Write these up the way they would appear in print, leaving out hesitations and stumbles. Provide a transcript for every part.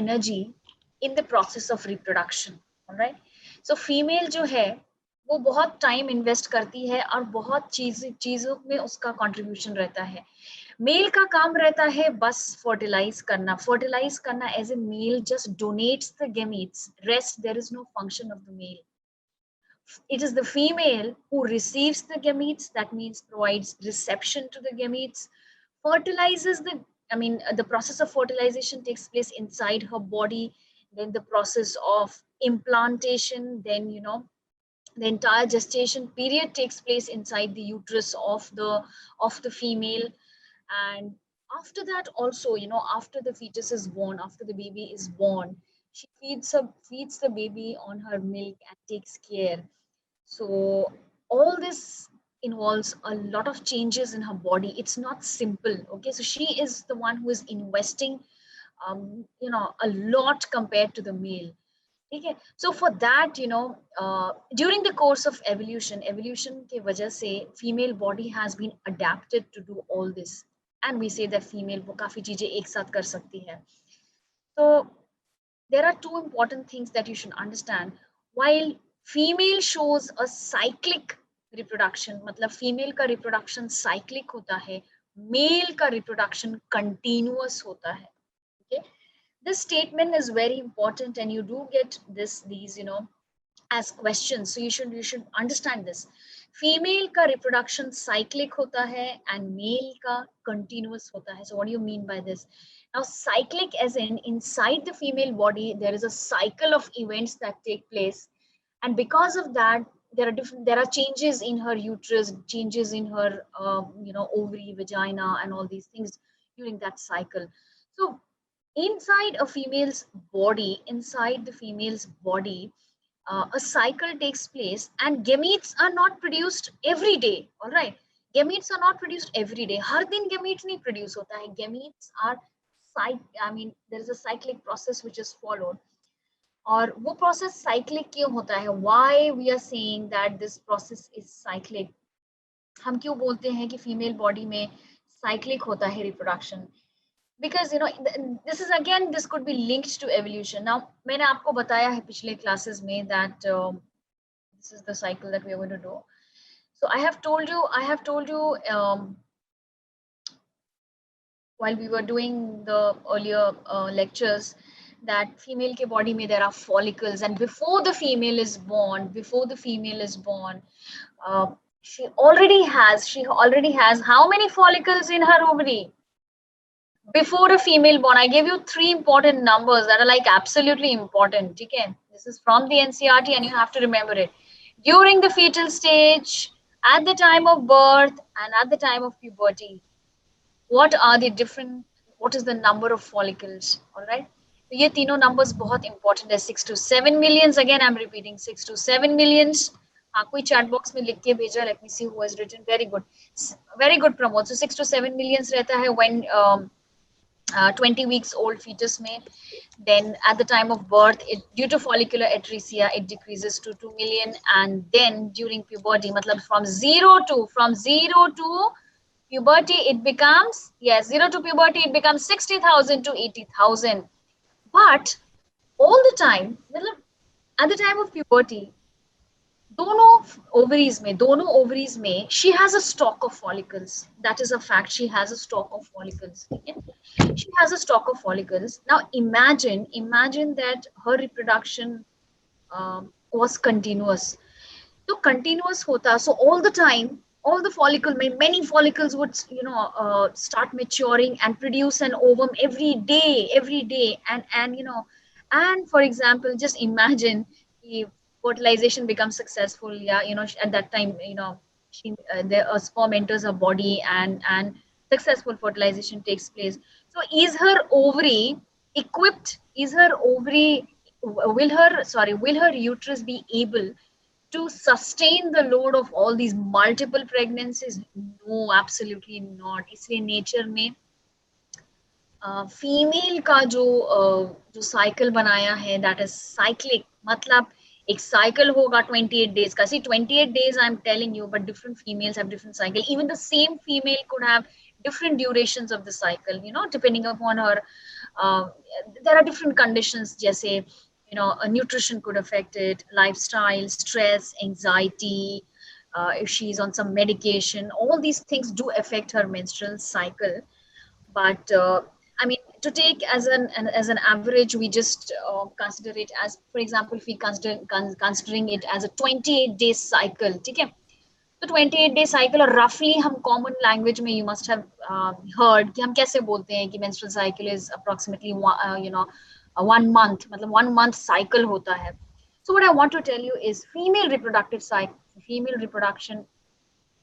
energy in the process of reproduction. All right, so female जो है वो बहुत टाइम इन्वेस्ट करती है और बहुत चीजों में उसका कंट्रीब्यूशन रहता है. मेल का काम रहता है बस फर्टिलाइज करना as a male just donates the gametes, rest there is no function of the male. It is the female who receives the gametes, that means provides reception to the gametes, fertilizes the, I mean, the process of fertilization takes place inside her body, then the process of implantation, then, the entire gestation period takes place inside the uterus of the female. And after that also, after the fetus is born, after the baby is born, she feeds the baby on her milk and takes care. So all this involves a lot of changes in her body. It's not simple. Okay, so she is the one who is investing, a lot compared to the male. Okay, so for that, during the course of evolution ke wajah se female body has been adapted to do all this, and we say that female wo काफी चीजें एक साथ कर सकती है. So there are two important things that you should understand. While female shows a cyclic reproduction, मतलब female का reproduction cyclic होता है, male का reproduction continuous होता है. Okay, this statement is very important, and you do get these as questions, so you should understand this. Female का reproduction cyclic होता है and male का continuous होता है. So what do you mean by this? Now, cyclic as in inside the female body, there is a cycle of events that take place. And because of that, there are changes in her uterus, changes in her, ovary, vagina, and all these things during that cycle. So inside the female's body, a cycle takes place, and gametes are not produced every day. All right. Gametes are not produced every day. हर दिन gametes नहीं produce होता है. Gametes are there is a cyclic process which is followed. और वो process cyclic क्यों होता है? Why we are saying that this process is cyclic? हम क्यों बोलते हैं कि female body में cyclic होता है reproduction? Because this could be linked to evolution. Now, मैंने आपको बताया है पिछले classes में that this is the cycle that we are going to do. So I have told you while we were doing the earlier lectures that female ke body mein there are follicles, and before the female is born, she already has how many follicles in her ovary? Before a female born, I gave you 3 important numbers that are like absolutely important. Okay, this is from the NCERT and you have to remember it. During the fetal stage, at the time of birth, and at the time of puberty, what is the number of follicles? All right, so ये तीनों numbers बहुत important है. 6 to 7 millions. Again, I'm repeating, 6 to 7 millions. हाँ, कोई chat box में लिख के भेजा. Let me see who has written. Very good, Pramod. So 6 to 7 millions रहता है when 20 weeks old fetus में. Then at the time of birth, due to follicular atresia, it decreases to 2 million, and then during puberty, मतलब from zero to puberty, it becomes 60,000 to 80,000. But all the time, at the time of puberty, दोनों ovaries में she has a stock of follicles. That is a fact. She has a stock of follicles. Okay? She has a stock of follicles. Now imagine that her reproduction was continuous. So continuous hota. So all the time, many follicles would start maturing and produce an ovum every day, and for example, just imagine if fertilization becomes successful, at that time, the sperm enters her body and successful fertilization takes place. So is her ovary equipped? Will her uterus be able to sustain the load of all these multiple pregnancies? No, absolutely not. इसलिए nature में female का जो cycle बनाया है, that is cyclic. मतलब एक cycle होगा 28 days का. See, 28 days I'm telling you, but different females have different cycle. Even the same female could have different durations of the cycle, depending upon her there are different conditions, जैसे nutrition could affect it, lifestyle, stress, anxiety, if she's on some medication, all these things do affect her menstrual cycle. But I mean, to take as an average, we just consider it as, for example, if we considering it as a 28-day cycle, ठीक है? तो 28-day cycle, और roughly हम common language में you must have heard कि हम कैसे बोलते हैं कि menstrual cycle is approximately 1 month, मतलब 1 month cycle होता है. So what I want to tell you is female reproductive cycle, female reproduction,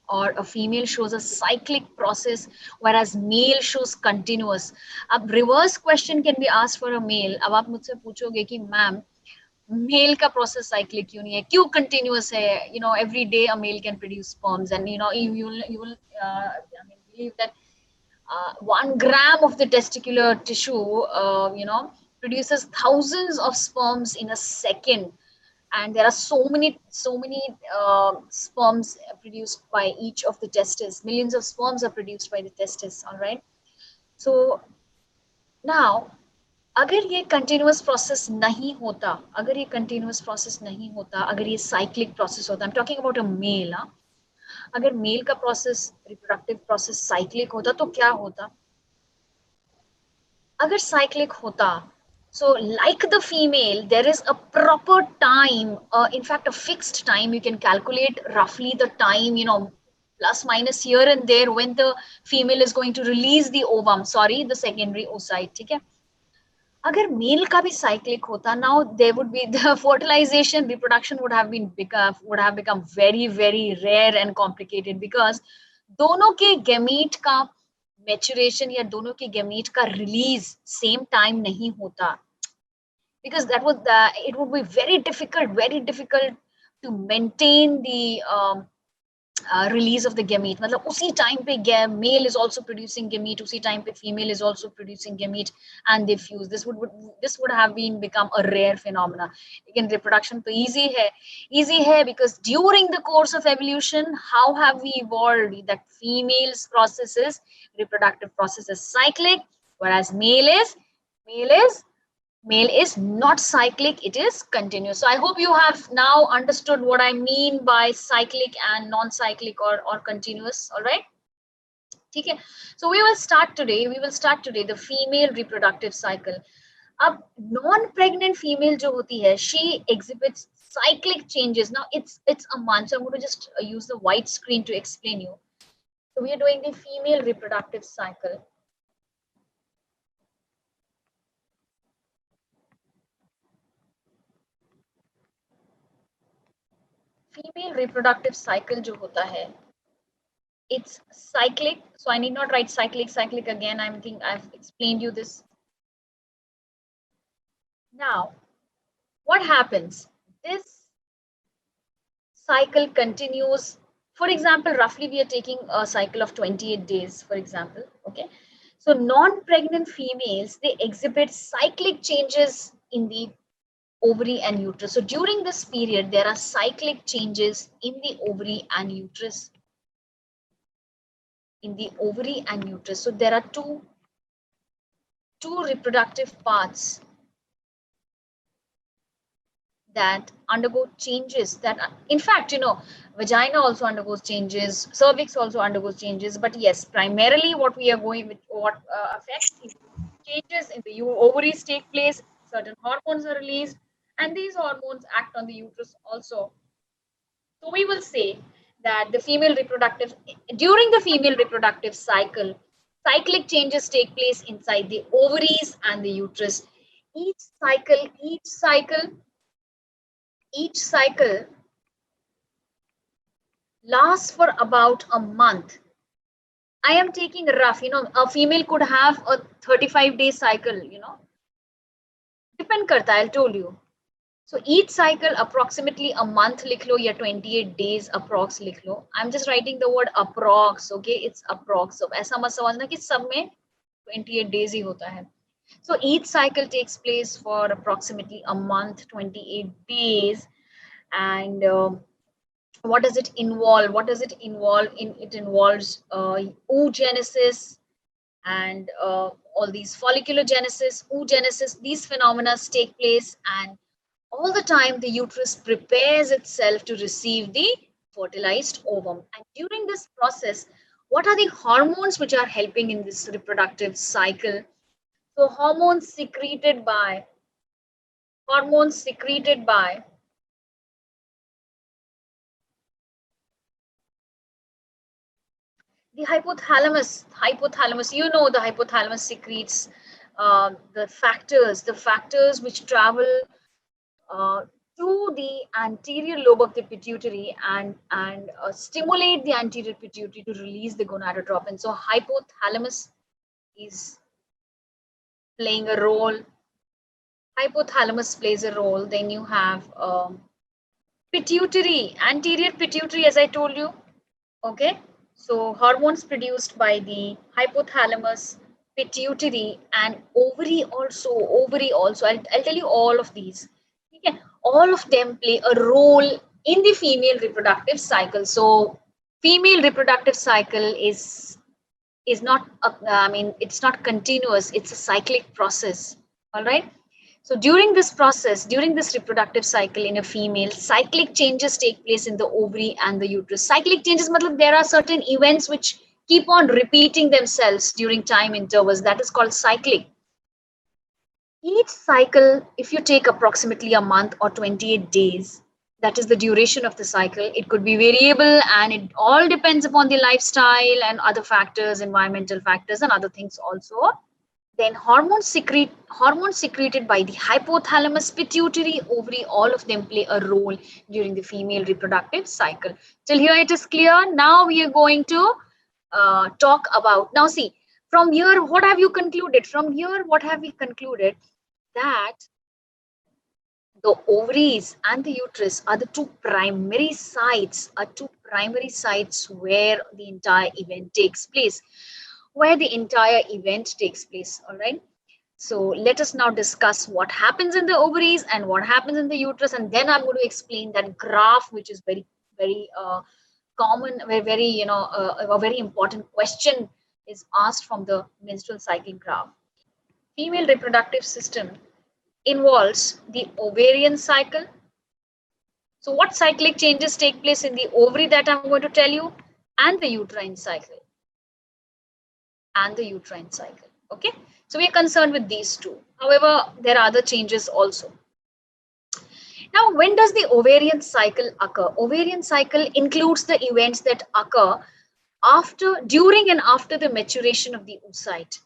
or a female shows a cyclic process, whereas male shows continuous. अब reverse question can be asked for a male. अब आप मुझसे पूछोगे कि ma'am mail का process cyclic क्यों नहीं है, क्यों कंटिन्यूअस है? Every day a mail can produce sperms, and you will I mean, believe that 1 gram of the testicular tissue produces thousands of sperms in a second, and there are so many sperms produced by each of the testes. Millions of sperms are produced by the testes, all right? So now, अगर ये continuous process नहीं होता, अगर ये cyclic process होता, I am talking about a male, अगर male का process, reproductive process cyclic होता तो क्या होता? अगर साइक्लिक होता, so like the female, there is a proper time, in fact a fixed time. You can calculate roughly the time, plus minus here and there, when the female is going to release the ovum, sorry, the secondary oocyte, ठीक है? अगर male का भी cyclic होता, now there would be the fertilisation, reproduction would have become very very rare and complicated, because दोनों के gamete का maturation या दोनों के गैमीट का रिलीज सेम टाइम नहीं होता, because it would be very difficult to maintain the release of the gamete. मतलब उसी time पे male is also producing gamete, उसी time पे female is also producing gamete, and they fuse. This would have become a rare phenomena. Again, reproduction तो easy है because during the course of evolution, how have we evolved? That female's reproductive process is cyclic, whereas male is not cyclic, it is continuous. So I hope you have now understood what I mean by cyclic and non-cyclic, or continuous. All right, okay? So we will start today the female reproductive cycle. अब non-pregnant female जो होती है, she exhibits cyclic changes. Now it's a month, so I'm going to just use the white screen to explain you. So we are doing the female reproductive cycle. Female reproductive cycle जो होता है, it's cyclic, so I need not write cyclic again. I think I've explained you this. Now, what happens? This cycle continues. For example, roughly we are taking a cycle of 28 days, for example, okay? So non-pregnant females, they exhibit cyclic changes in the ovary and uterus. So during this period, there are cyclic changes in the ovary and uterus. So there are two reproductive parts that undergo changes. That, in fact, vagina also undergoes changes, cervix also undergoes changes, but yes, primarily what we are going with, what affects changes in the ovaries take place, certain hormones are released, and these hormones act on the uterus also. So we will say that during the female reproductive cycle, cyclic changes take place inside the ovaries and the uterus. Each cycle lasts for about a month. I am taking rough, a female could have a 35-day cycle, depend karta, I told you. So each cycle approximately a month लिख लो या 28 days approx लिख लो. I'm just writing the word approx, okay? It's approx. So ऐसा मत समझना कि सब में 28 days ही होता है. So each cycle takes place for approximately a month, 28 days. And what does it involve? It involves oogenesis and all these folliculogenesis, oogenesis, these phenomena take place, and all the time the uterus prepares itself to receive the fertilized ovum. And during this process, what are the hormones which are helping in this reproductive cycle? So hormones secreted by the hypothalamus, you know, the hypothalamus secretes the factors which travel uh, to the anterior lobe of the pituitary and stimulate the anterior pituitary to release the gonadotropin. So hypothalamus is playing a role. Hypothalamus plays a role. Then you have pituitary, anterior pituitary, as I told you. Okay, so hormones produced by the hypothalamus, pituitary, and ovary also. I'll tell you all of these. Okay, all of them play a role in the female reproductive cycle. So, female reproductive cycle is not. I mean, it's not continuous. It's a cyclic process. All right. So during this process, during this reproductive cycle in a female, cyclic changes take place in the ovary and the uterus. Cyclic changes, matlab, there are certain events which keep on repeating themselves during time intervals. That is called cyclic. Each cycle, if you take approximately a month or 28 days, that is the duration of the cycle. It could be variable and it all depends upon the lifestyle and other factors, environmental factors, and other things also. Then hormones secreted by the hypothalamus, pituitary, ovary, all of them play a role during the female reproductive cycle. Till here it is clear. Now we are going to talk about. Now see, from here, what have you concluded? From here, what have we concluded? That the ovaries and the uterus are the two primary sites where the entire event takes place. All right. So let us now discuss what happens in the ovaries and what happens in the uterus, and then I'm going to explain that graph, which is very common, very a very important question is asked from the menstrual cycle graph. Female reproductive system involves the ovarian cycle. So what cyclic changes take place in the ovary that I'm going to tell you, and the uterine cycle. Okay, so we are concerned with these two. However, there are other changes also. Now, when does the ovarian cycle occur? Ovarian cycle includes the events that occur during and after the maturation of the oocyte.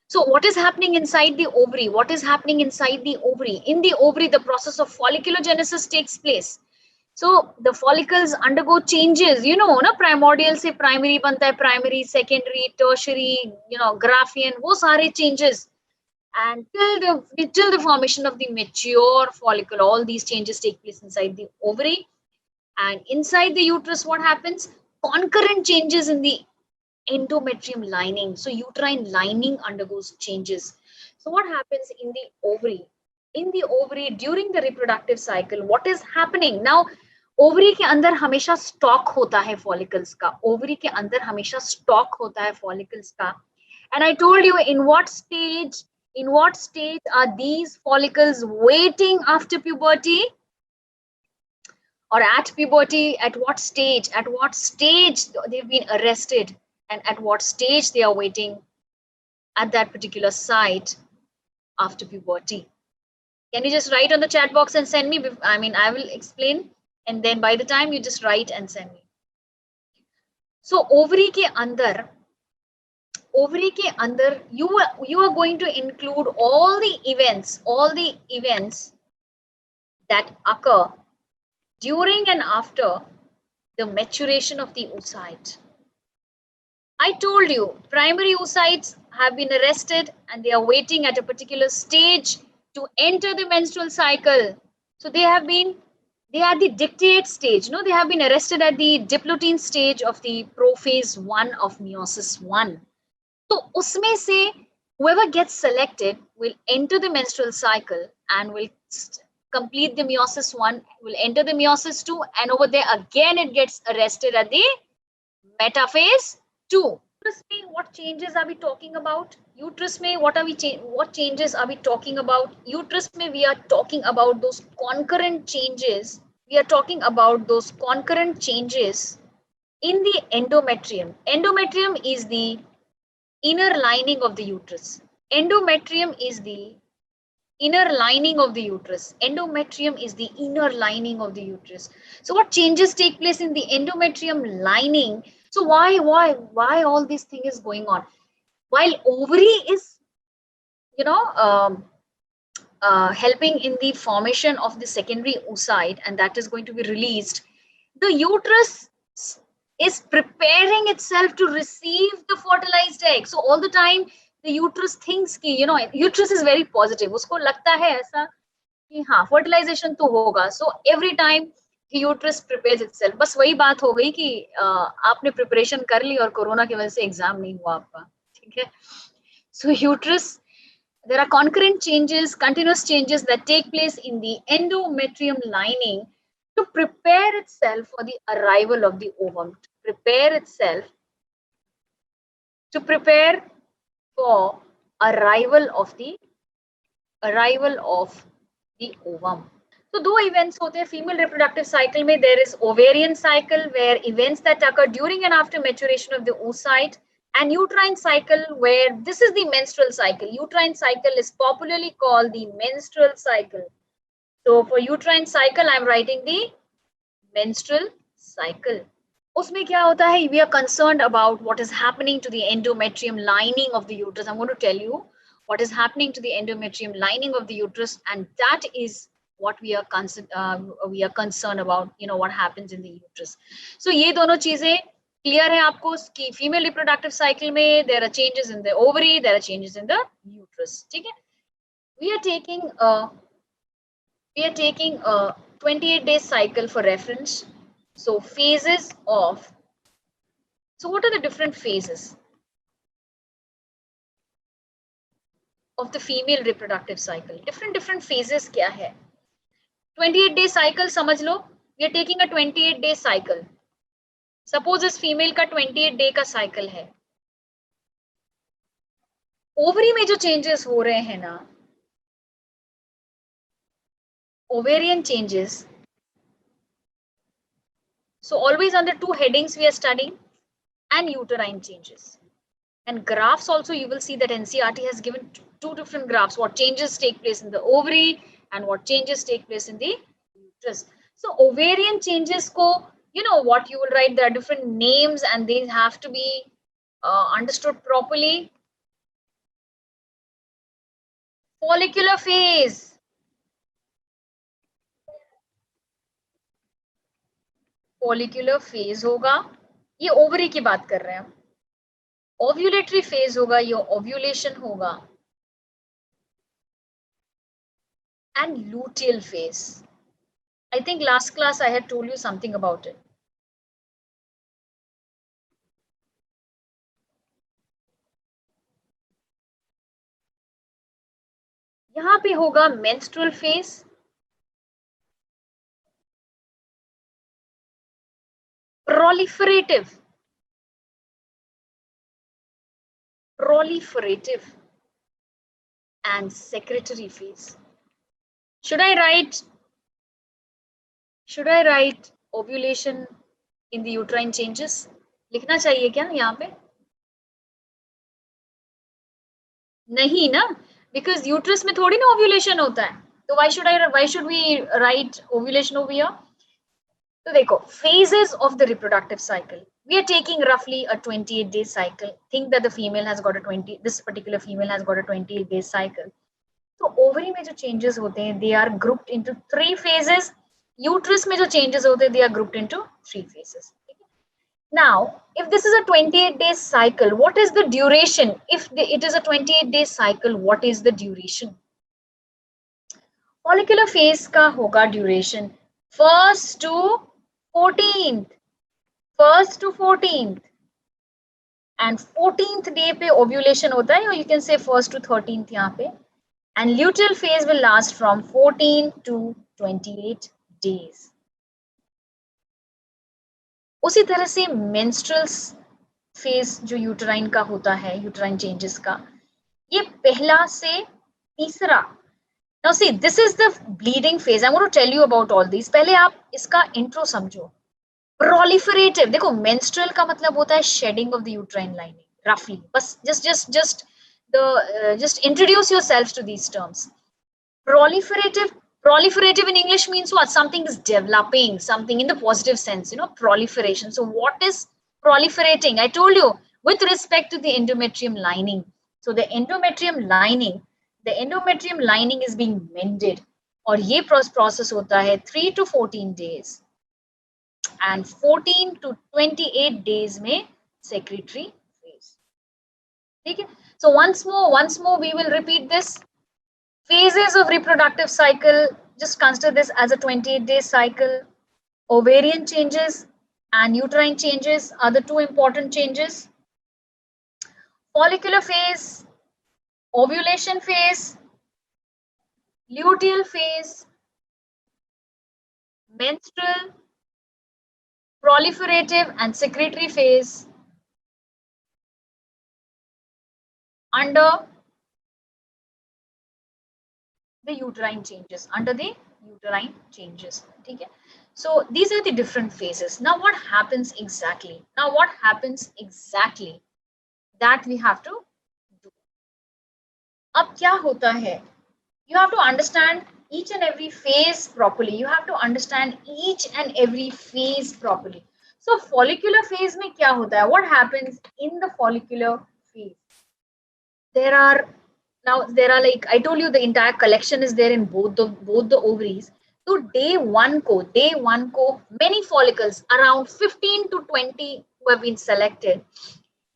So what is happening inside the ovary? In the ovary, the process of folliculogenesis takes place. So the follicles undergo changes, primordial से primary बनता है, primary, secondary, tertiary, Graafian, वो सारे changes. And till the formation of the mature follicle, all these changes take place inside the ovary. And inside the uterus, what happens? Concurrent changes in the endometrium lining. So uterine lining undergoes changes. So what happens in the ovary? In the ovary, during the reproductive cycle, what is happening? Now, ovary के अंदर हमेशा stock होता है follicles का. Ovary के अंदर हमेशा stock होता है फॉलिकल्स का. And I told you in what stage are these follicles waiting after puberty or at puberty? At what stage they've been arrested, and at what stage they are waiting at that particular site after puberty? Can you just write on the chat box and send me? I mean, I will explain, and then by the time you just write and send me. So ovary ke andar you are going to include all the events that occur during and after the maturation of the oocyte. I told you, primary oocytes have been arrested and they are waiting at a particular stage to enter the menstrual cycle. So they are the dictate stage. They have been arrested at the diplotene stage of the prophase 1 of meiosis 1. So usme se whoever gets selected will enter the menstrual cycle and will complete the meiosis 1, will enter the meiosis 2, and over there again it gets arrested at the metaphase 2. Uterus में what changes are we talking about? Uterus में what changes are we talking about? Uterus में we are talking about those concurrent changes. We are talking about those concurrent changes in the endometrium. Endometrium is the inner lining of the uterus. Endometrium is the inner lining of the uterus. Endometrium is the inner lining of the uterus. So what changes take place in the endometrium lining? So why all this thing is going on? While ovary is, you know, helping in the formation of the secondary oocyte, and that is going to be released, the uterus is preparing itself to receive the fertilized egg. So all the time the uterus thinks ki, you know, uterus is very positive. Usko lagta hai aisa कि हाँ fertilization तो होगा. So every time the uterus prepares itself. बस वही बात हो गई कि आपने preparation कर ली और कोरोना की वजह से एग्जाम नहीं हुआ आपका. ठीक है. So uterus, there are concurrent changes, continuous changes that take place in the endometrium lining to prepare itself for the arrival of the ovum, to prepare itself, to prepare for arrival of the ovum. So दो events होते हैं female reproductive cycle में. There is ovarian cycle where events that occur during and after maturation of the oocyte, and uterine cycle where this is the menstrual cycle. Uterine cycle is popularly called the menstrual cycle. So for uterine cycle, I'm writing the menstrual cycle. उसमें क्या होता है? We are concerned about what is happening to the endometrium lining of the uterus. I'm going to tell you what is happening to the endometrium lining of the uterus, and that is what we are concerned about. You know what happens in the uterus. So ये दोनों चीजें clear है आपको कि female reproductive cycle में there are changes in the ovary, there are changes in the uterus. ठीक है? We are taking a 28-day cycle for reference. So phases of, so what are the different phases of the female reproductive cycle? Different phases क्या है? 28-day cycle समझ लो. We are taking a 28-day cycle. Suppose इस female का 28-day का cycle है. Ovary में जो changes हो रहे हैं ना, ovarian changes. So always under two headings we are studying, and uterine changes. And graphs also, you will see that NCERT has given two different graphs, what changes take place in the ovary and what changes take place in the uterus. So ovarian changes ko, you know what you will write, there are different names and they have to be understood properly. Follicular phase. Follicular phase होगा, ये ovary की बात कर रहे हैं. Ovulatory phase होगा, ये ovulation होगा. And luteal phase. I think last class I had told you something about it. यहाँ पे होगा menstrual phase. Proliferative and secretory phase. Should I write ovulation in the uterine changes? लिखना चाहिए क्या यहाँ पे? नहीं ना, because uterus में थोड़ी ना ovulation होता है. तो why should we write ovulation over here? तो देखो, phases of the reproductive cycle. We are taking roughly a 28-day cycle. Think that the female has got this particular female has got a 28-day cycle. So ovary में जो changes होते हैं, they are grouped into 3 phases. Uterus में जो changes होते हैं, they are grouped into 3 phases. Now, if this is a 28-day cycle, what is the duration? If it is a 28-day cycle, what is the duration? Follicular phase का होगा duration 1st to 14th. 1st to 14th. And 14th day पे ovulation होता है, or you can say 1st to 13th यहाँ पे. And luteal phase will last from 14 to 28 days. उसी तरह से menstrual फेज जो यूट्राइन का होता है, यूट्राइन चेंजेस का, ये पहला से तीसरा. Now see, this is the bleeding phase. I'm going to tell you about all these. पहले आप इसका intro समझो. Proliferative, देखो menstrual का मतलब होता है shedding of the uterine lining, roughly. बस just introduce yourselves to these terms. Proliferative in English means what? Something is developing, something in the positive sense, proliferation. So what is proliferating? I told you with respect to the endometrium lining. So the endometrium lining is being mended, और ये process होता है 3 to 14 days and 14 to 28 days में secretory phase. ठीक है? So once more we will repeat this. Phases of reproductive cycle, just consider this as a 28-day cycle. Ovarian changes and uterine changes are the two important changes. Follicular phase, ovulation phase, luteal phase, menstrual, proliferative and secretory phase under the uterine changes, ठीक है? So these are the different phases. Now what happens exactly? That we have to do. अब क्या होता है? You have to understand each and every phase properly. So follicular phase में क्या होता है? What happens in the follicular phase? There are like I told you, the entire collection is there in both the ovaries. So day one को many follicles, around 15 to 20 who have been selected,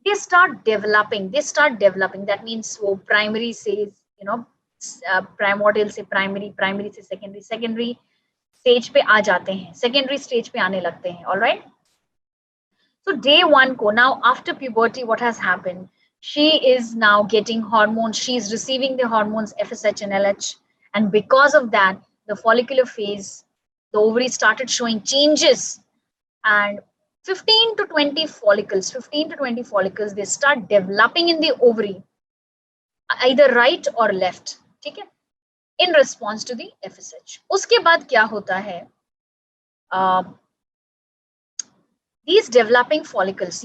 they start developing. That means वो primary says, primordial से primary से secondary stage पे आ जाते हैं, secondary stage पे आने लगते हैं. All right. So day one को, now after puberty, what has happened? She is now getting hormones. She is receiving the hormones FSH and LH, and because of that, the follicular phase, the ovary started showing changes, and 15 to 20 follicles, they start developing in the ovary, either right or left, ठीक है, in response to the FSH. उसके बाद क्या होता है? These developing follicles,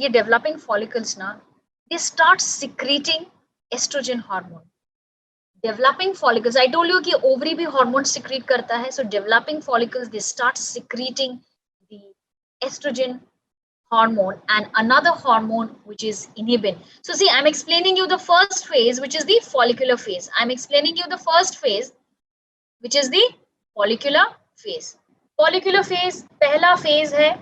they start secreting estrogen hormone. Developing follicles, I told you कि ovary भी hormone secrete करता है. So developing follicles, they start secreting the estrogen hormone and another hormone which is inhibin. So see, I'm explaining you the first phase, which is the follicular phase. Which is the follicular phase. Follicular phase, पहला phase है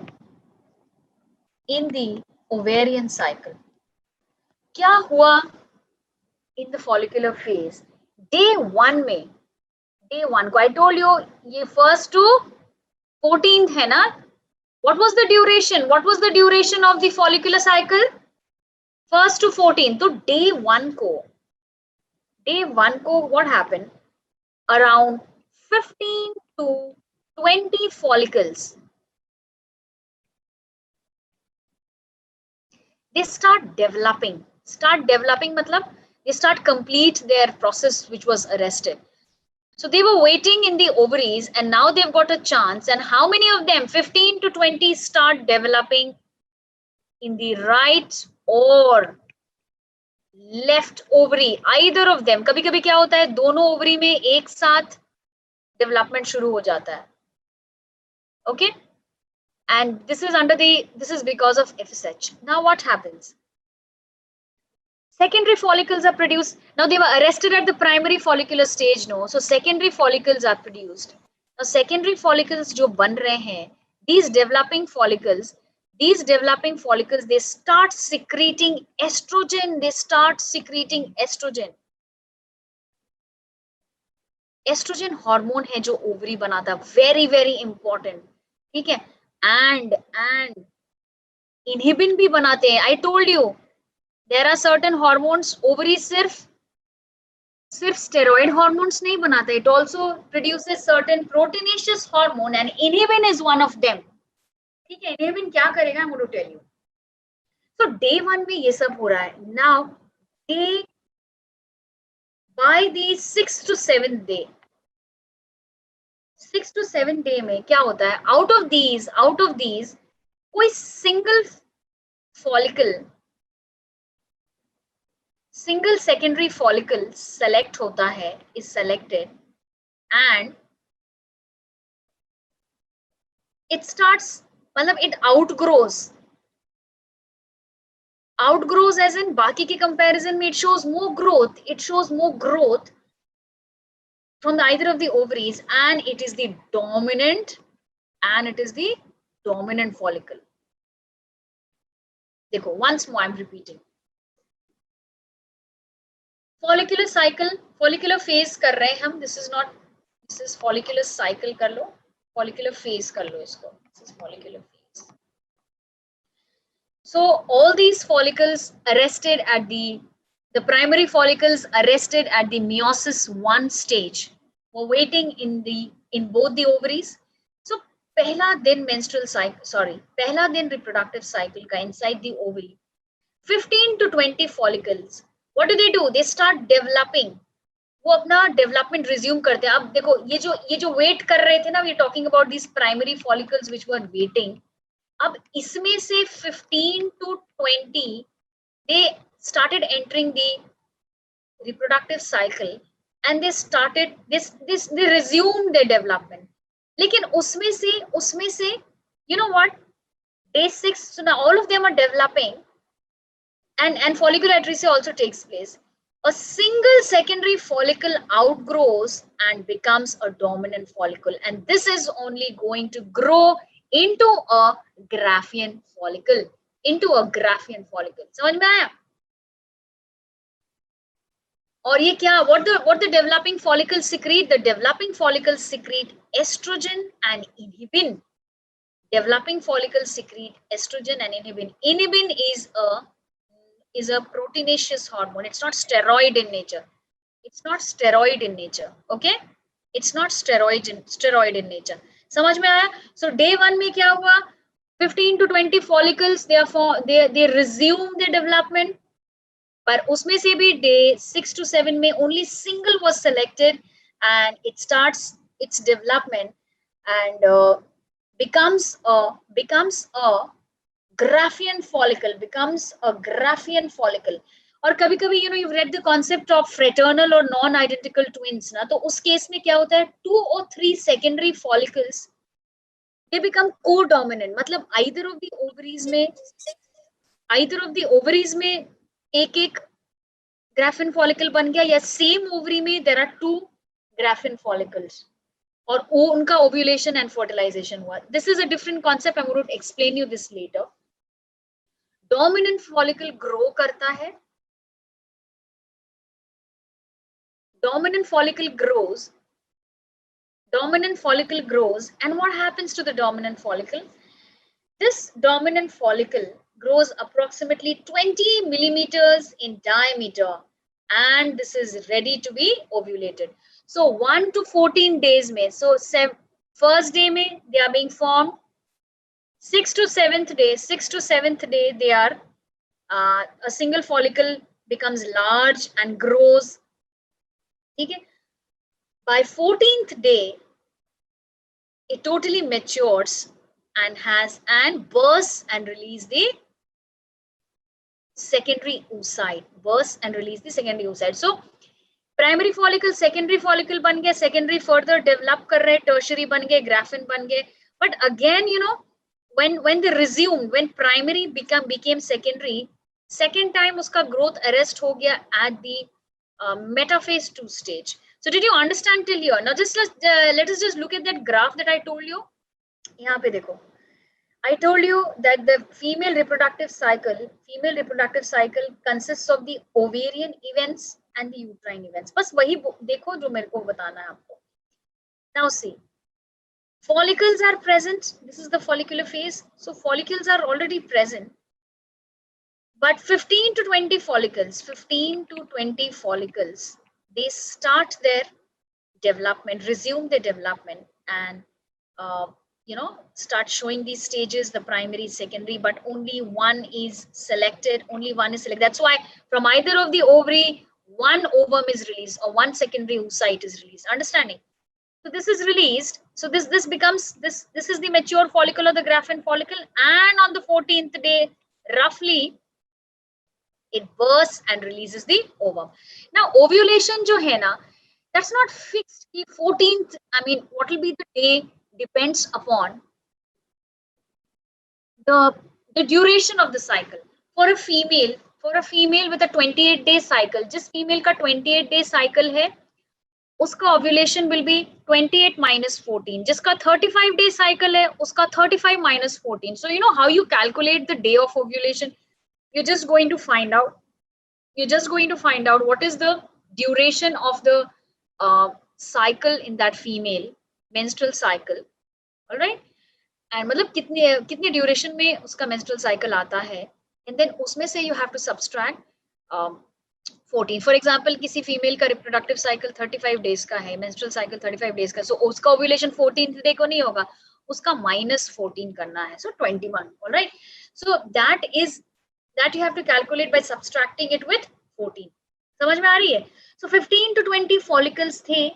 in the ovarian cycle. क्या हुआ in the follicular phase? Day one को I told you ये 1st to 14th है ना? What was the duration of the follicular cycle? 1st to 14th. तो day one को what happened? Around 15 to 20 follicles, they start developing मतलब they start complete their process which was arrested. So they were waiting in the ovaries and now they've got a chance, and how many of them? 15 to 20 start developing in the right or left ovary, either of them. कभी कभी क्या होता है, दोनों ovary में एक साथ development शुरू हो जाता है. Okay, and this is because of FSH. Now what happens? Secondary follicles are produced. Now they were arrested at the primary follicular stage, no? So secondary follicles are produced. Now secondary follicles जो बन रहे हैं, these developing follicles, they start secreting estrogen. Estrogen hormone है जो ovary बनाता, very very important, ठीक है? And inhibin भी बनाते हैं. I told you there are certain hormones, ovary सिर्फ steroid hormones नहीं बनाता, it also produces certain proteinaceous hormone and inhibin is one of them. ठीक है, inhibin क्या करेगा? I'm going to tell you. So day 1 में ये सब हो रहा है. Now day by the 6th to 7th day, 6 to 7 day में क्या होता है? Out of these कोई single secondary follicle select होता है, is selected, and it starts, मतलब it outgrows as in बाकी के comparison में it shows more growth from either of the ovaries, and it is the dominant follicle. देखो, once more I'm repeating. Follicular cycle, follicular phase कर रहे हैं हम. This is follicular cycle कर लो, follicular phase कर लो इसको. This is follicular phase. So all these follicles arrested at the primary follicles arrested at the meiosis 1 stage were waiting in both the ovaries. So पहला दिन menstrual cycle, पहला दिन reproductive cycle का inside the ovary, 15 to 20 follicles, what do? They start developing. वो अपना development resume करते हैं. अब देखो, ये जो wait कर रहे थे ना, we are talking about these primary follicles which were waiting. अब इसमें से 15 to 20 they started entering the reproductive cycle, and they resumed their development. लेकिन उसमें से you know what, day 6, so now all of them are developing, and follicular atresia also takes place. A single secondary follicle outgrows and becomes a dominant follicle, and this is only going to grow into a Graafian follicle. समझ में आया? और ये क्या, what the developing follicles secrete? The developing follicles secrete estrogen and inhibin. Developing follicles secrete estrogen and inhibin. Inhibin is a proteinaceous hormone. It's not steroid in nature. Okay? It's not steroid in nature. समझ में आया? So day 1 में क्या हुआ? 15 to 20 follicles, they resume their development. पर उसमें से भी day 6 to 7 में only single was selected, and it starts its development and becomes a Graafian follicle. और कभी कभी you've read the concept of fraternal or non-identical twins ना, तो उस केस में क्या होता है, 2 or 3 secondary follicles they become co-dominant. मतलब either of the ovaries में एक Graafian follicle बन गया, या same ovary में there are 2 Graafian follicles, और उनका ovulation and fertilization हुआ. This is a different concept. I'm going to explain you this later. Dominant follicle grow करता है. Dominant follicle grows, and what happens to the dominant follicle? This dominant follicle grows approximately 20 millimeters in diameter, and this is ready to be ovulated. So 1 to 14 days में, so first day में they are being formed. 6 to 7th day they are a single follicle becomes large and grows. Okay? By 14th day it totally matures and bursts and release the secondary oocyte. So primary follicle, secondary follicle बन गया, secondary further develop कर रहे, tertiary बन गए, Graafian बन गए. But again, when they resumed, when primary became secondary, second time उसका growth arrest हो गया at the metaphase 2 stage. So did you understand till here? Now let us just look at that graph that I told you. यहाँ पे देखो, I told you that the female reproductive cycle consists of the ovarian events and the uterine events. बस वही देखो जो मेरे को बताना है आपको. Now see, follicles are present. This is the follicular phase. So follicles are already present. But 15 to 20 follicles, they start their development, resume their development, and start showing these stages, the primary, secondary, but only one is selected. That's why from either of the ovary, one ovum is released or one secondary oocyte is released. Understanding? So this is released. So this becomes this is the mature follicle or the Graafian follicle, and on the 14th day, roughly, it bursts and releases the ovum. Now ovulation jo hai na, that's not fixed. The 14th, I mean, what will be the day depends upon the duration of the cycle. For a female with a 28-day cycle, जिस female का 28-day cycle है, उसका ovulation will be 28 minus 14. जिसका 35-day cycle है, उसका 35 minus 14. So you know how you calculate the day of ovulation? You're just going to find out what is the duration of the cycle in that female menstrual cycle. All right? And मतलब कितने duration में उसका menstrual cycle आता है, and then उसमें से you have to subtract 14. For example किसी female का रिप्रोडक्टिव साइकिल 35 डेज का है, मेंस्ट्रुअल साइकिल 35 डेज का, सो उसका ओव्यूलेशन 14th डे को नहीं होगा, उसका -14 करना है, so 21. Alright, so that you have to calculate by subtracting it with 14. समझ में आ रही है? सो 15 to 20 फॉलिकल्स थे,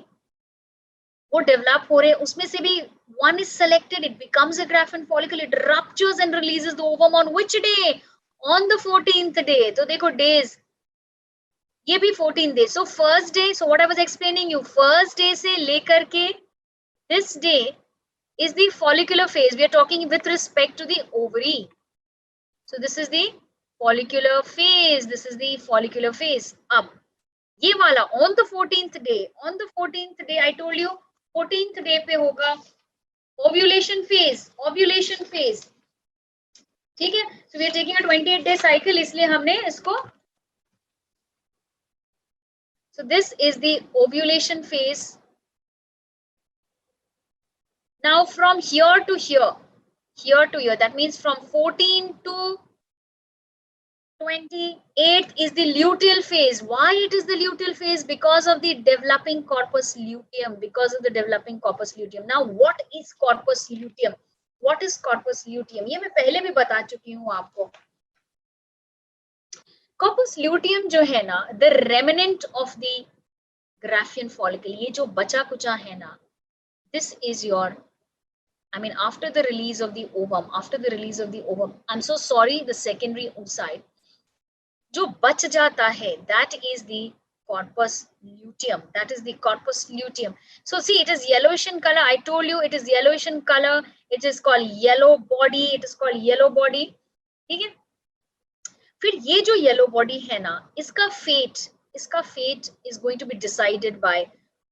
वो डेवलप हो रहे, उसमें से भी one is selected, it becomes a Graafian follicle, it ruptures and releases the ovum on which day? On the 14th day. तो देखो days, ये भी 14 days. So first day, so what I was explaining you, first day से लेकर के this day is the follicular phase. We are talking with respect to the ovary. So this is the follicular phase. This is the follicular phase. अब ये वाला on the 14th day, I told you 14th day पे होगा ovulation phase. ठीक है? So we are taking a 28-day cycle, इसलिए हमने इसको, so this is the ovulation phase. Now from here to here, that means from 14 to 28 is the luteal phase. Why it is the luteal phase? Because of the developing corpus luteum. Now what is corpus luteum? ये मैं पहले भी बता चुकी हूँ आपको. Corpus luteum जो है ना, the remnant of the Graafian follicle, ये जो बचा कुचा है ना, this is your, I mean, after the release of the ovum, I'm so sorry, the secondary oocyte, जो बच जाता है, that is the corpus luteum. So see, it is yellowish in color. I told you it is yellowish in color. It is called yellow body. ठीक है? फिर ये जो yellow body है ना, इसका fate is going to be decided by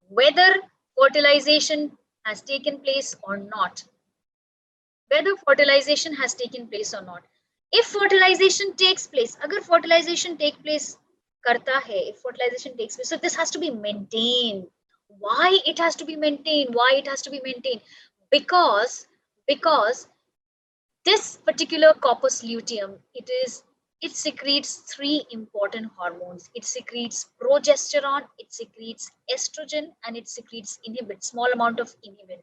whether fertilization has taken place or not. If fertilization takes place, अगर fertilization takes place, so this has to be maintained. Why it has to be maintained? Because this particular corpus luteum, it secretes 3 important hormones. It secretes progesterone, it secretes estrogen, and it secretes small amount of inhibin.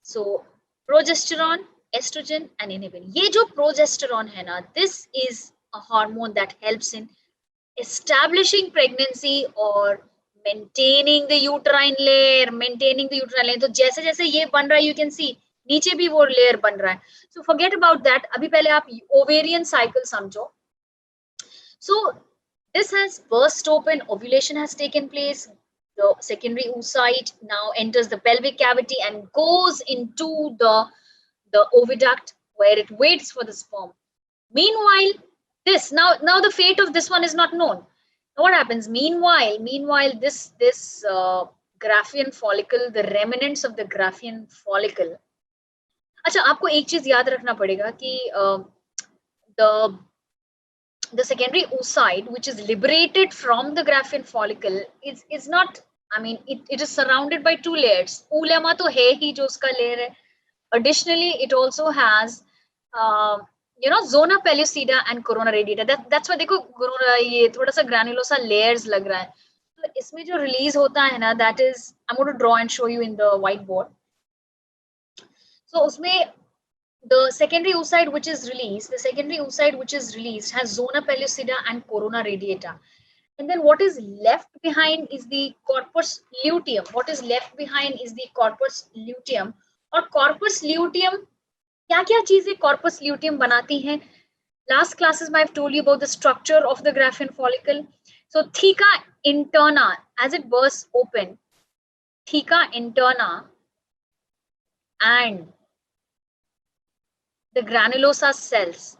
So progesterone, estrogen and inhibin. ये जो progesterone है ना, this is a hormone that helps in establishing pregnancy or maintaining the uterine layer. तो जैसे जैसे ये बन रहा है, you can see नीचे भी वो layer बन रहा है. So forget about that. अभी पहले आप ovarian cycle समझो. So this has burst open, ovulation has taken place. The secondary oocyte now enters the pelvic cavity and goes into the oviduct, where it waits for the sperm. Meanwhile, now the fate of this one is not known. Now what happens? Meanwhile, this Graafian follicle, the remnants of the Graafian follicle. अच्छा, आपको एक चीज याद रखना पड़ेगा कि the secondary oocyte, which is liberated from the Graafian follicle, is not, I mean, it is surrounded by 2 layers. Ulema तो है ही जो उसका layer है. Additionally, it also has, zona pellucida and corona radiata. That's why देखो ये थोड़ा सा granulosa layers लग रहा है. तो इसमें जो release होता है ना, that is, I'm going to draw and show you in the whiteboard. So उसमें the secondary oocyte which is released, has zona pellucida and corona radiata. And then what is left behind is the corpus luteum. What is left behind is the corpus luteum. और corpus luteum क्या क्या चीजें corpus luteum बनाती हैं? Last classes I've told you about the structure of the Graafian follicle. So theca interna, as it bursts open, theca interna and the granulosa cells,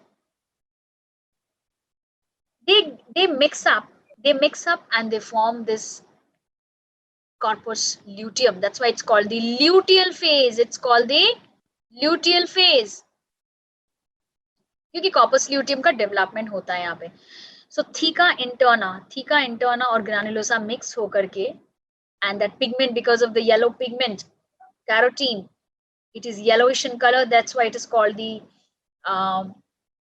they mix up and they form this corpus luteum. That's why it's called the luteal phase. It's called the luteal phase क्योंकि corpus luteum का development होता है यहाँ पे. So theca interna और granulosa mix होकर के, and that pigment, because of the yellow pigment carotene, it is yellowish in color. That's why it is called the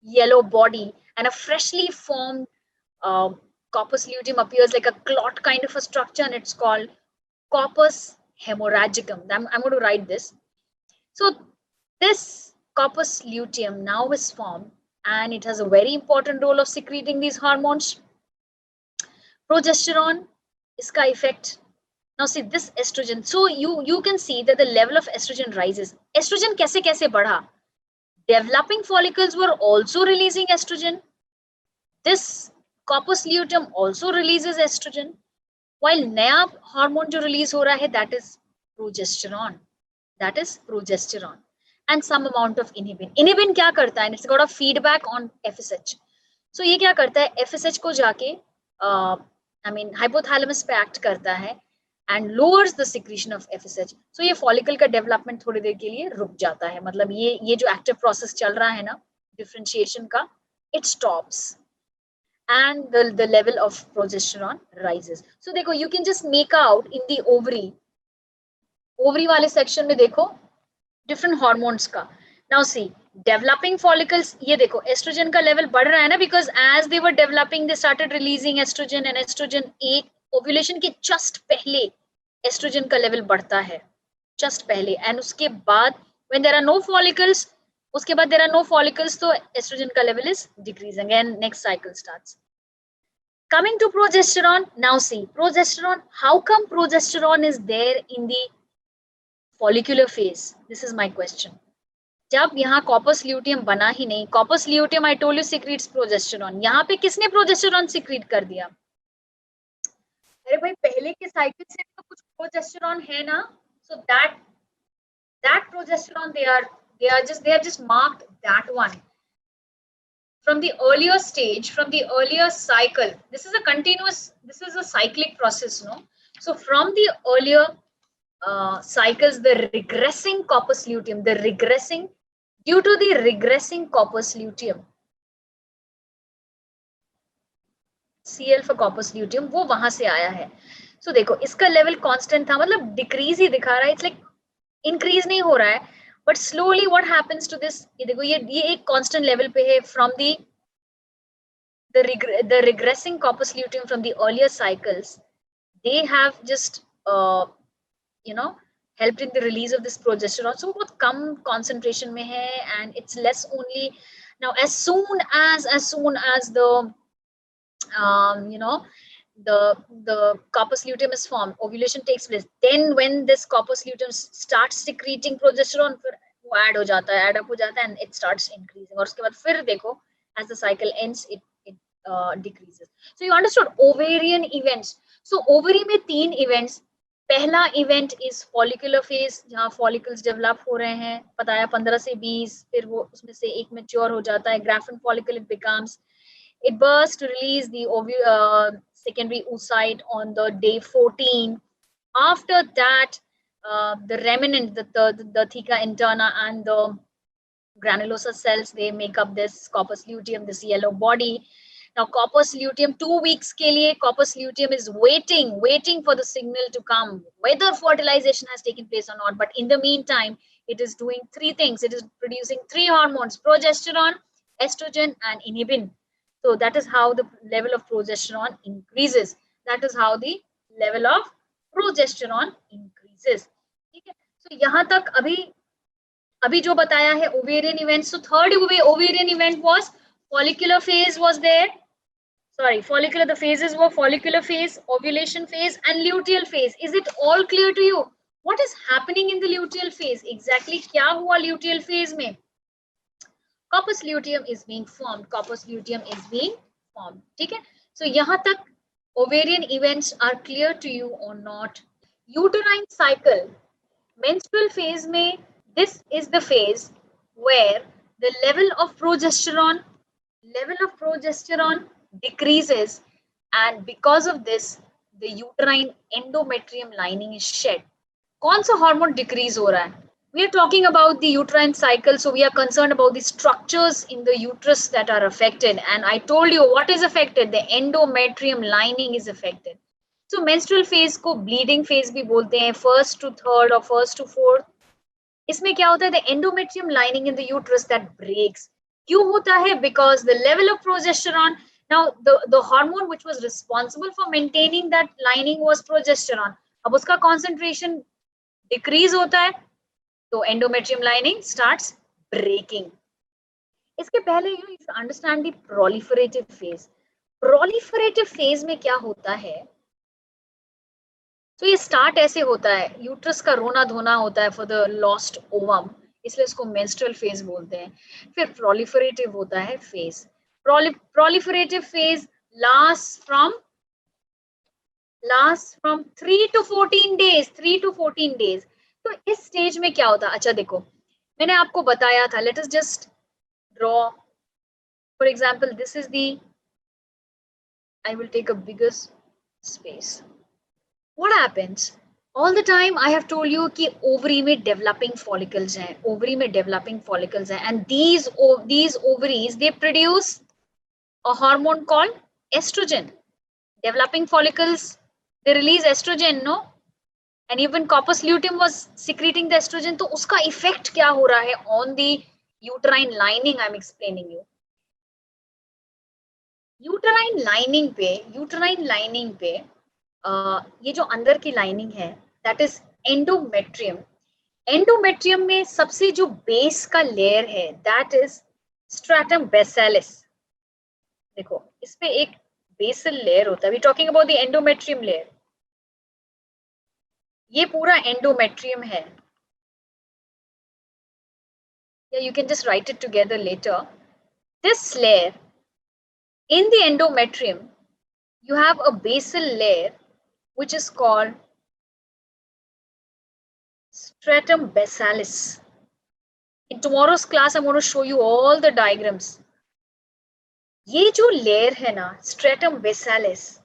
yellow body. And a freshly formed corpus luteum appears like a clot kind of a structure, and it's called corpus hemorrhagicum. I'm going to write this. So this corpus luteum now is formed, and it has a very important role of secreting these hormones. Progesterone, iska effect. Now see this estrogen. So you can see that the level of estrogen rises. Estrogen kaise badha? Developing follicles were also releasing estrogen. This corpus luteum also releases estrogen, while नया hormone जो release हो रहा है, that is progesterone. And some amount of inhibin. Inhibin क्या करता है? It's got a feedback on FSH. So ये क्या करता है? FSH को जाके hypothalamus पे act करता है and lowers the secretion of FSH. So ये follicle का development थोड़ी देर के लिए रुक जाता है. मतलब ये जो active process चल रहा है ना differentiation का, it stops and the level of progesterone rises. So देखो, you can just make out in the ovary वाले section में देखो different hormones का. Now see, developing follicles, ये देखो estrogen का level बढ़ रहा है ना, because as they were developing they started releasing estrogen, and estrogen एक ovulation के just पहले estrogen का level बढ़ता है, just पहले, and उसके बाद when there are no follicles, उसके बाद there are no follicles, तो estrogen का level is decreasing and next cycle starts. Coming to progesterone, now see, progesterone, how come progesterone is there in the follicular phase? This is my question. जब यहाँ corpus luteum बना ही नहीं, corpus luteum I told you secretes progesterone, यहाँ पे किसने progesterone secrete कर दिया? अरे भाई पहले के cycle से तो कुछ progesterone है ना, so that progesterone they are just marked that one. From the earlier stage, from the earlier cycle, this is a cyclic process, no? So from the earlier cycles, the regressing corpus luteum, due to the regressing corpus luteum, Cl for corpus luteum, वो वहां से आया है. So देखो, इसका level constant था, मतलब decrease ही दिखा रहा है, it's like increase नहीं हो रहा है, but slowly what happens to this, ये देखो, ये एक constant level पे है. From the regressing corpus luteum from the earlier cycles, they have just helped in the release of this progesterone. So बहुत कम concentration में है, and it's less only. Now as soon as the the corpus luteum is formed, ovulation takes place, then when this corpus luteum starts secreting progesterone, फिर वो add up हो जाता है and it starts increasing, और उसके बाद फिर देखो as the cycle ends it decreases. So you understood ovarian events. So ovary में 3 events. पहला event is follicular phase, जहाँ follicles develop हो रहे हैं, बताया 15 से 20, फिर वो उसमें से एक mature हो जाता है, Graafian follicle it becomes. It bursts to release the secondary oocyte on the day 14. After that, the remnant, the theca interna and the granulosa cells, they make up this corpus luteum, this yellow body. Now corpus luteum, 2 weeks के लिए corpus luteum is waiting for the signal to come, whether fertilization has taken place or not. But in the meantime, it is doing 3 things. It is producing 3 hormones: progesterone, estrogen, and inhibin. So that is how the level of progesterone increases. So यहाँ तक अभी अभी जो बताया है ovarian event, so third ovarian event was follicular phase was there. Sorry, follicular, the phases were follicular phase, ovulation phase, and luteal phase. Is it all clear to you? What is happening in the luteal phase? Exactly क्या हुआ luteal phase में? Corpus luteum is being formed. Corpus luteum is being formed. ठीक है? So यहाँ तक ovarian events are clear to you or not? Uterine cycle, menstrual phase में, this is the phase where the level of progesterone decreases, and because of this the uterine endometrium lining is shed. कौन सा hormone decrease हो रहा है? We are talking about the uterine cycle, so we are concerned about the structures in the uterus that are affected, and I told you what is affected. The endometrium lining is affected. So menstrual phase को bleeding phase भी बोलते हैं, first to third or first to fourth. इसमें क्या होता है? The endometrium lining in the uterus that breaks. क्यों होता है? Because the level of progesterone, now the hormone which was responsible for maintaining that lining was progesterone. अब उसका concentration decrease होता है, तो endometrium lining starts breaking. इसके पहले you need to understand the proliferative phase. Proliferative phase में क्या होता है? तो ये स्टार्ट ऐसे होता है, यूट्रस का रोना धोना होता है फॉर द लॉस्ट ओवम, इसलिए इसको मेंस्ट्रुअल फेज बोलते हैं. फिर प्रोलिफरेटिव होता है phase. Proliferative phase last from 3 to 14 days. 3 to 14 days. तो इस स्टेज में क्या होता है? अच्छा देखो, मैंने आपको बताया था, let us just draw. For example, this is the, I will take a bigger space. What happens? All the time I have told you कि ovary में developing follicles हैं, ovary में developing follicles हैं, and these ovaries they produce a hormone called estrogen. Developing follicles, they release estrogen, no? And even corpus luteum was secreting the estrogen. तो उसका effect क्या हो रहा है on the uterine lining? I'm explaining you. Uterine lining पे ये जो अंदर की लाइनिंग है, दैट इज एंडोमेट्रियम. एंडोमेट्रियम में सबसे जो बेस का लेयर है, दैट इज स्ट्रैटम बेसिलिस. देखो, इस पे एक बेसल लेयर होता है. We talking about the endometrium layer. ये पूरा एंडोमेट्रियम है. या you can just write it together later. This layer in the endometrium, you have a basal layer which is called stratum besalis. In tomorrow's class, I'm going to show you all the diagrams. ये जो layer है ना, stratum besalis,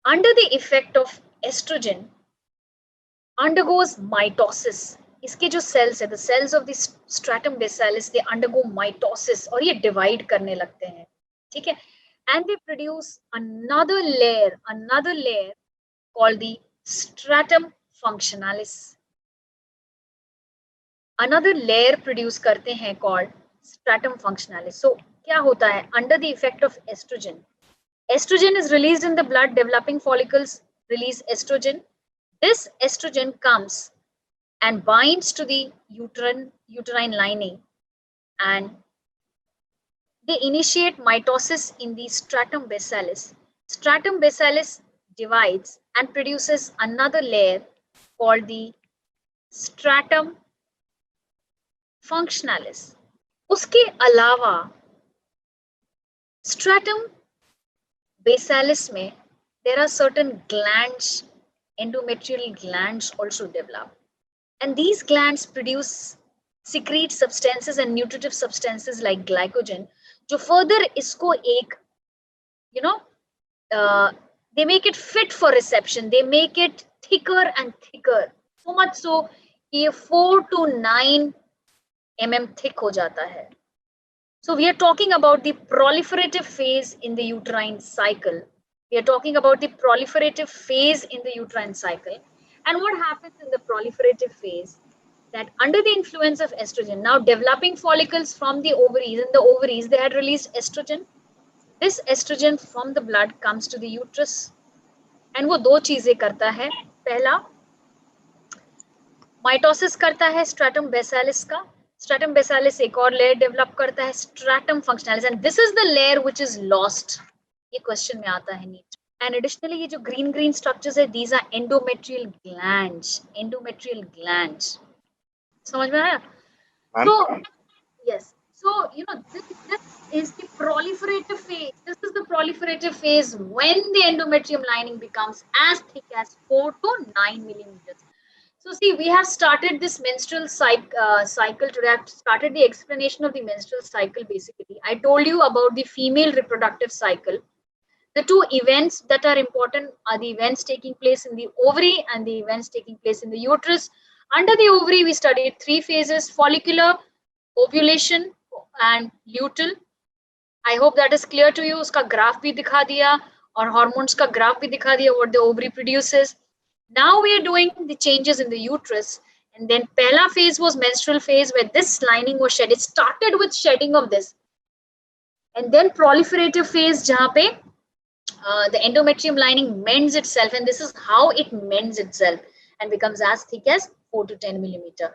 under the effect of estrogen, undergoes mitosis. इसके जो cells है, the cells of the stratum besalis, they undergo mitosis और ये divide करने लगते हैं, ठीक है? And they produce another layer called the stratum functionalis. Another layer produce करते हैं called stratum functionalis. So क्या होता है? Under the effect of estrogen, estrogen is released in the blood. Developing follicles release estrogen. This estrogen comes and binds to the uterine lining, and they initiate mitosis in the stratum besalis. Stratum besalis divides and produces another layer called the stratum functionalis. उसके अलावा stratum besalis में there are certain glands, endometrial glands also develop, and these glands secrete substances and nutritive substances like glycogen, जो further इसको एक, you know, they make it fit for reception. They make it thicker and thicker, so much so कि ये 4 to 9 mm thick हो जाता है. So we are talking about the proliferative phase in the uterine cycle. We are talking about the proliferative phase in the uterine cycle. And what happens in the proliferative phase? That under the influence of estrogen, now developing follicles from the ovaries, in the ovaries they had released estrogen. This estrogen from the blood comes to the uterus, and वो दो चीजें करता है. पहला, mitosis करता है stratum बेसालिस का, stratum बेसालिस एक और लेयर डेवलप करता है stratum functionalis, and this is the layer which is lost. ये क्वेश्चन में आता है नीट। एंड एडिशनली ये जो ग्रीन ग्रीन स्ट्रक्चर्स है, these are endometrial glands, endometrial glands. समझ में आया? So yes, so this is the proliferative phase. This is the proliferative phase when the endometrium lining becomes as thick as 4 to 9 millimeters. So see, we have started this menstrual cycle today. I've started the explanation of the menstrual cycle. Basically, I told you about the female reproductive cycle. The two events that are important are the events taking place in the ovary and the events taking place in the uterus. Under the ovary, we studied three phases: follicular, ovulation, and luteal. I hope that is clear to you. उसका graph भी दिखा दिया और hormones का graph भी दिखा दिया, what the ovary produces. Now we are doing the changes in the uterus, and then pehla phase was menstrual phase where this lining was shed. It started with shedding of this, and then proliferative phase jahan pe the endometrium lining mends itself, and this is how it mends itself and becomes as thick as 4 to 10 millimeter.